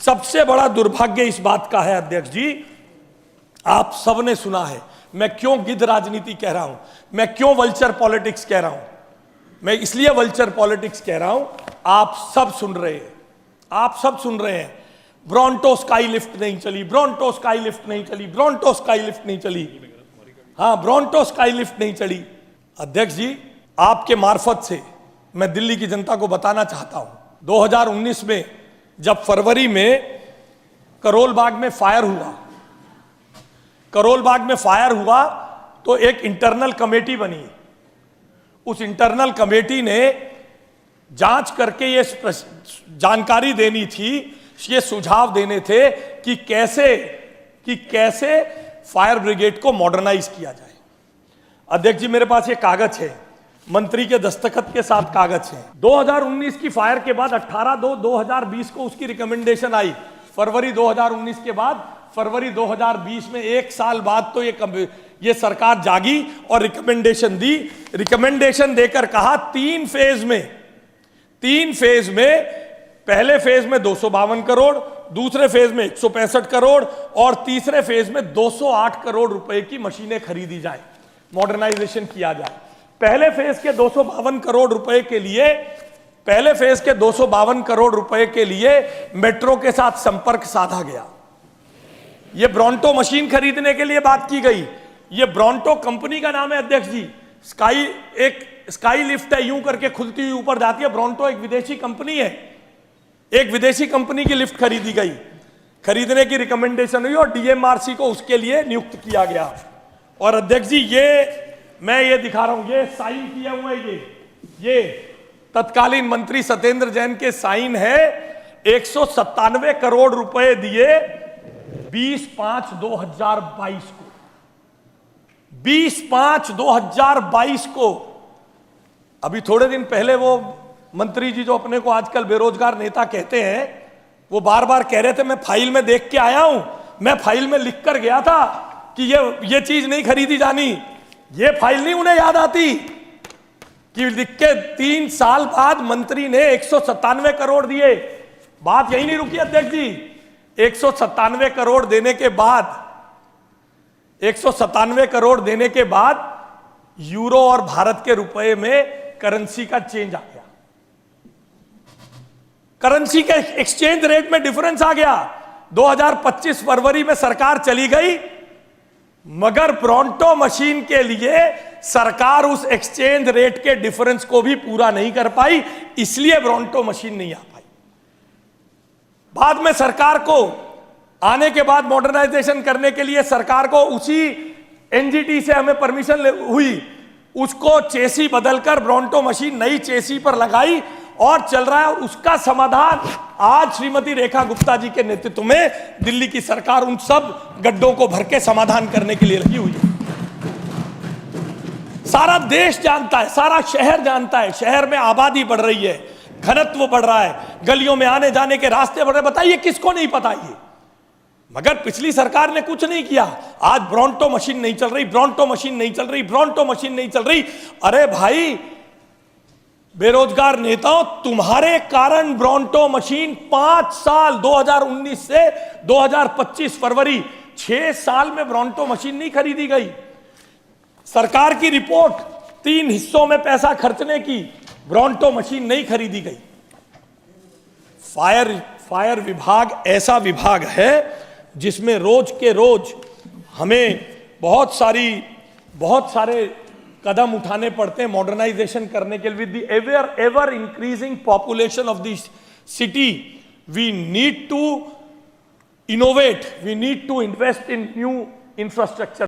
सबसे बड़ा दुर्भाग्य इस बात का है अध्यक्ष जी, आप सबने सुना है, मैं क्यों गिद्ध राजनीति कह रहा हूं, मैं क्यों वल्चर पॉलिटिक्स कह रहा हूं, मैं इसलिए वल्चर पॉलिटिक्स कह रहा हूं, आप सब सुन रहे हैं, आप सब सुन रहे हैं। ब्रॉन्टो स्काई लिफ्ट नहीं चली, ब्रॉन्टो स्काई लिफ्ट नहीं चली, ब्रॉन्टो स्काई लिफ्ट नहीं चली, हाँ ब्रॉन्टो स्काई लिफ्ट नहीं चली। अध्यक्ष जी, आपके मार्फत से मैं दिल्ली की जनता को बताना चाहता हूं, 2019 में जब फरवरी में करोल बाग में फायर हुआ, करोल बाग में फायर हुआ तो एक इंटरनल कमेटी बनी। उस इंटरनल कमेटी ने जांच करके ये जानकारी देनी थी, ये सुझाव देने थे कि कैसे फायर ब्रिगेड को मॉडर्नाइज किया जाए। अध्यक्ष जी, मेरे पास ये कागज है, मंत्री के दस्तखत के साथ कागज है। 2019 की फायर के बाद 18/2/2020 को उसकी रिकमेंडेशन आई। फरवरी 2019 के बाद फरवरी 2020 में, एक साल बाद तो ये सरकार जागी और रिकमेंडेशन दी। रिकमेंडेशन देकर कहा तीन फेज में, पहले फेज में 252 करोड़, दूसरे फेज में 165 करोड़ और तीसरे फेज में 208 करोड़ रुपए की मशीनें खरीदी जाए, मॉडर्नाइजेशन किया जाए। पहले फेज के 252 करोड़ रुपए के लिए, पहले फेज के 252 करोड़ रुपए के लिए मेट्रो के साथ संपर्क साधा गया। यह ब्रॉन्टो मशीन खरीदने के लिए बात की गई। यह ब्रॉन्टो कंपनी का नाम है अध्यक्ष जी। स्काई लिफ्ट है, यूं करके खुलती हुई ऊपर जाती है। ब्रॉन्टो एक विदेशी कंपनी है, एक विदेशी कंपनी की लिफ्ट खरीदी गई, खरीदने की रिकमेंडेशन हुई और डीएमआरसी को उसके लिए नियुक्त किया गया। और अध्यक्ष जी, मैं ये दिखा रहा हूं, ये साइन किया हुआ है, ये तत्कालीन मंत्री सत्येंद्र जैन के साइन है। 197 करोड़ रुपए दिए 20/5/2022 को, 20/5/2022 को। अभी थोड़े दिन पहले वो मंत्री जी जो अपने को आजकल बेरोजगार नेता कहते हैं, वो बार बार कह रहे थे मैं फाइल में देख के आया हूं, मैं फाइल में लिख कर गया था कि ये चीज नहीं खरीदी जानी। ये फाइल नहीं उन्हें याद आती कि लिख के 3 साल बाद मंत्री ने 197 करोड़ दिए। बात यही नहीं रुकी अध्यक्ष जी, 197 करोड़ देने के बाद, 197 करोड़ देने के बाद यूरो और भारत के रुपए में करेंसी का चेंज आ गया, करेंसी के एक्सचेंज रेट में डिफरेंस आ गया। 2025 फरवरी में सरकार चली गई, मगर ब्रॉन्टो मशीन के लिए सरकार उस एक्सचेंज रेट के डिफरेंस को भी पूरा नहीं कर पाई, इसलिए ब्रॉन्टो मशीन नहीं आ पाई। बाद में सरकार को आने के बाद मॉडर्नाइजेशन करने के लिए सरकार को उसी एनजीटी से हमें परमिशन हुई, उसको चेसी बदलकर ब्रॉन्टो मशीन नई चेसी पर लगाई और चल रहा है। उसका समाधान आज श्रीमती रेखा गुप्ता जी के नेतृत्व में दिल्ली की सरकार उन सब गड्ढों को भर के समाधान करने के लिए लगी हुई है। सारा देश जानता है, सारा शहर जानता है, शहर में आबादी बढ़ रही है, घनत्व बढ़ रहा है, गलियों में आने जाने के रास्ते बढ़ रहे। बताइए किसको नहीं पता ये? मगर पिछली सरकार ने कुछ नहीं किया। आज ब्रॉन्टो मशीन नहीं चल रही, ब्रॉन्टो मशीन नहीं चल रही, ब्रॉन्टो मशीन नहीं चल रही। अरे भाई बेरोजगार नेताओं, तुम्हारे कारण ब्रॉन्टो मशीन 5 साल 2019 से 2025 फरवरी 6 साल में ब्रॉन्टो मशीन नहीं खरीदी गई। सरकार की रिपोर्ट 3 हिस्सों में पैसा खर्चने की, ब्रॉन्टो मशीन नहीं खरीदी गई। फायर विभाग ऐसा विभाग है जिसमें रोज के रोज हमें बहुत सारे कदम उठाने पड़ते हैं मॉडर्नाइजेशन करने के लिए। With the ever increasing population of the city, we need to innovate, we need to invest in new infrastructure.